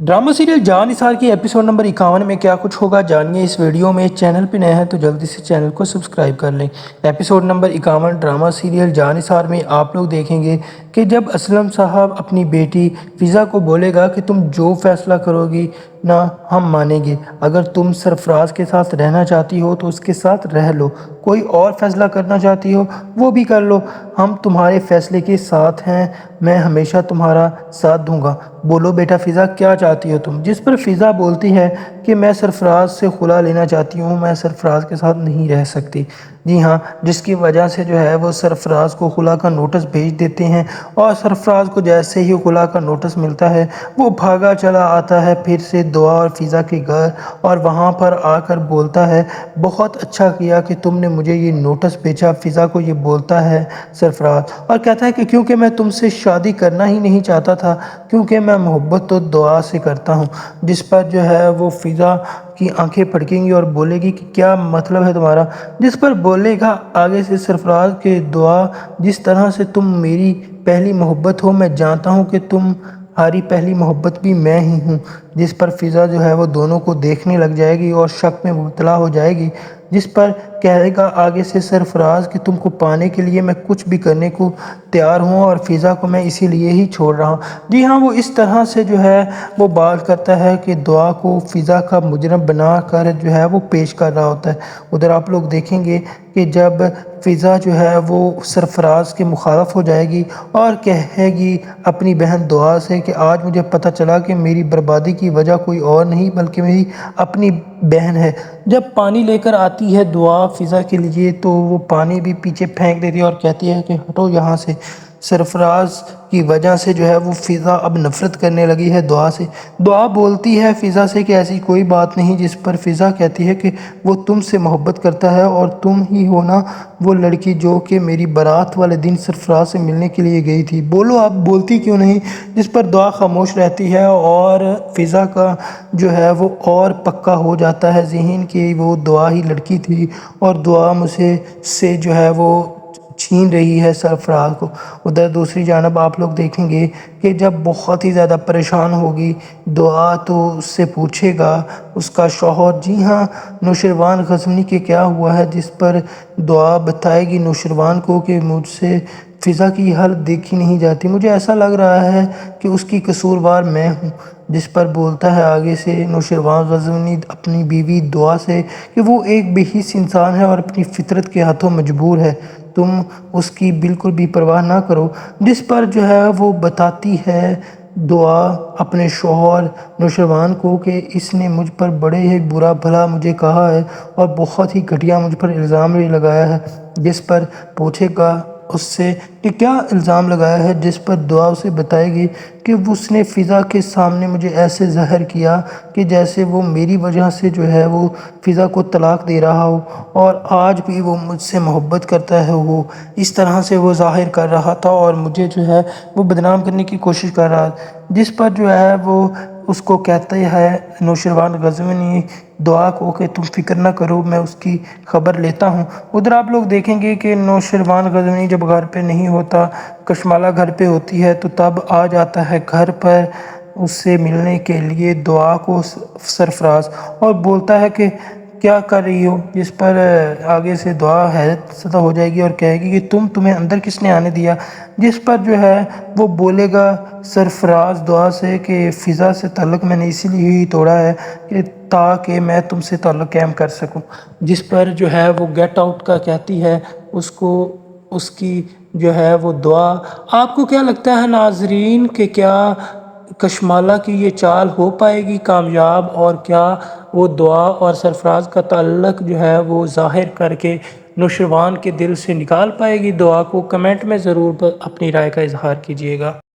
Drama serial जान निसार की episode number 51 में क्या कुछ होगा जानिए इस वीडियो में। चैनल पे नए हैं तो जल्दी से चैनल को सब्सक्राइब कर लें। एपिसोड नंबर 51 ड्रामा सीरियल जान निसार में आप लोग देखेंगे कि जब असलम साहब अपनी बेटी फ़िज़ा को बोलेगा कि तुम जो फैसला करोगी ना हम मानेंगे, अगर तुम सरफराज के साथ रहना चाहती हो तो उसके साथ रह लो, कोई और फैसला करना चाहती हो वो भी कर लो, हम तुम्हारे फैसले के साथ हैं, मैं हमेशा तुम्हारा साथ दूंगा। बोलो बेटा फ़िज़ा क्या चाहती हो तुम। जिस पर फ़िज़ा बोलती है कि मैं सरफराज से खुला लेना चाहती हूँ, मैं सरफराज के साथ नहीं रह सकती। जी हाँ, जिसकी वजह से जो है वो सरफराज को खुला का नोटिस भेज देते हैं और सरफराज को जैसे ही खुला का नोटिस मिलता है वो भागा चला आता है फिर से दुआ और फ़िज़ा के घर और वहाँ पर आकर बोलता है बहुत अच्छा किया कि तुमने मुझे ये नोटिस भेजा। फ़िज़ा को ये बोलता है सरफराज और कहता है कि क्योंकि मैं तुमसे शादी करना ही नहीं चाहता था, क्योंकि मैं मोहब्बत तो दुआ से करता हूँ। जिस पर जो है वो फ़िज़ा की आंखें फड़केंगी और बोलेगी कि क्या मतलब है तुम्हारा। जिस पर बोलेगा आगे से सरफराज के दुआ, जिस तरह से तुम मेरी पहली मोहब्बत हो मैं जानता हूँ कि तुम्हारी पहली मोहब्बत भी मैं ही हूँ। जिस पर फ़िज़ा जो है वो दोनों को देखने लग जाएगी और शक में मुब्तला हो जाएगी। जिस पर कहेगा आगे से सरफराज कि तुमको पाने के लिए मैं कुछ भी करने को तैयार हूँ और फ़िज़ा को मैं इसीलिए ही छोड़ रहा हूँ। जी हाँ, वो इस तरह से जो है वो बात करता है कि दुआ को फ़िज़ा का मुजरम बना कर जो है वो पेश कर रहा होता है। उधर आप लोग देखेंगे कि जब फ़िज़ा जो है वो सरफराज के मुखालफ हो जाएगी और कहेगी अपनी बहन दुआ से कि आज मुझे पता चला कि मेरी बर्बादी की वजह कोई और नहीं बल्कि मेरी अपनी बहन है। जब पानी लेकर आती है दुआ फ़िज़ा के लिए तो वो पानी भी पीछे फेंक देती है और कहती है कि हटो यहाँ से। सरफराज की वजह से जो है वो फ़िज़ा अब नफ़रत करने लगी है दुआ से। दुआ बोलती है फ़िज़ा से कि ऐसी कोई बात नहीं। जिस पर फ़िज़ा कहती है कि वो तुमसे मोहब्बत करता है और तुम ही हो ना वो लड़की जो कि मेरी बारात वाले दिन सरफराज से मिलने के लिए गई थी, बोलो आप बोलती क्यों नहीं। जिस पर दुआ खामोश रहती है और फ़िज़ा का जो है वो और पक्का हो जाता है ज़हन कि वो दुआ ही लड़की थी और दुआ मुझे से जो है वो छीन रही है सरफराज को। उधर दूसरी जानब आप लोग देखेंगे कि जब बहुत ही ज़्यादा परेशान होगी दुआ तो उससे पूछेगा उसका शौहर, जी हाँ नौशरवान ग़ज़नवी के क्या हुआ है। जिस पर दुआ बताएगी नौशरवान को कि मुझसे फ़िज़ा की हालत देखी नहीं जाती, मुझे ऐसा लग रहा है कि उसकी कसूरवार मैं हूँ। जिस पर बोलता है आगे से नौशरवान ग़ज़नवी अपनी बीवी दुआ से कि वो एक बेहिस इंसान है और अपनी फ़ितरत के हाथों मजबूर है, तुम उसकी बिल्कुल भी परवाह ना करो। जिस पर जो है वो बताती है दुआ अपने शौहर नौशरवान को कि इसने मुझ पर बड़े ही बुरा भला मुझे कहा है और बहुत ही घटिया मुझ पर इल्ज़ाम भी लगाया है। जिस पर पूछेगा उससे कि क्या इल्ज़ाम लगाया है। जिस पर दुआ उसे बताएगी कि उसने फ़िज़ा के सामने मुझे ऐसे ज़हर किया कि जैसे वो मेरी वजह से जो है वो फ़िज़ा को तलाक दे रहा हो और आज भी वो मुझसे मोहब्बत करता है। वो इस तरह से वो ज़ाहिर कर रहा था और मुझे जो है वो बदनाम करने की कोशिश कर रहा था। जिस पर जो है वो उसको कहते है नौशरवान ग़ज़नवी दुआ को कि तुम फ़िक्र ना करो मैं उसकी ख़बर लेता हूँ। उधर आप लोग देखेंगे कि नौशरवान ग़ज़नवी जब घर पे नहीं होता, कशमाला घर पे होती है तो तब आ जाता है घर पर उससे मिलने के लिए दुआ को सरफराज और बोलता है कि क्या कर रही हो। जिस पर आगे से दुआ हैरत ज़दा हो जाएगी और कहेगी कि तुम्हें अंदर किसने आने दिया। जिस पर जो है वो बोलेगा सरफराज दुआ से कि फ़िज़ा से ताल्लुक़ मैंने इसीलिए ही तोड़ा है कि ताकि मैं तुमसे ताल्लुक़ कायम कर सकूं। जिस पर जो है वो गेट आउट का कहती है उसको उसकी जो है वो दुआ। आपको क्या लगता है नाज़रीन कि क्या कशमाला की ये चाल हो पाएगी कामयाब और क्या वो दुआ और सरफराज का ताल्लुक़ जो है वो ज़ाहिर करके नौशरवान के दिल से निकाल पाएगी दुआ को। कमेंट में ज़रूर अपनी राय का इज़हार कीजिएगा।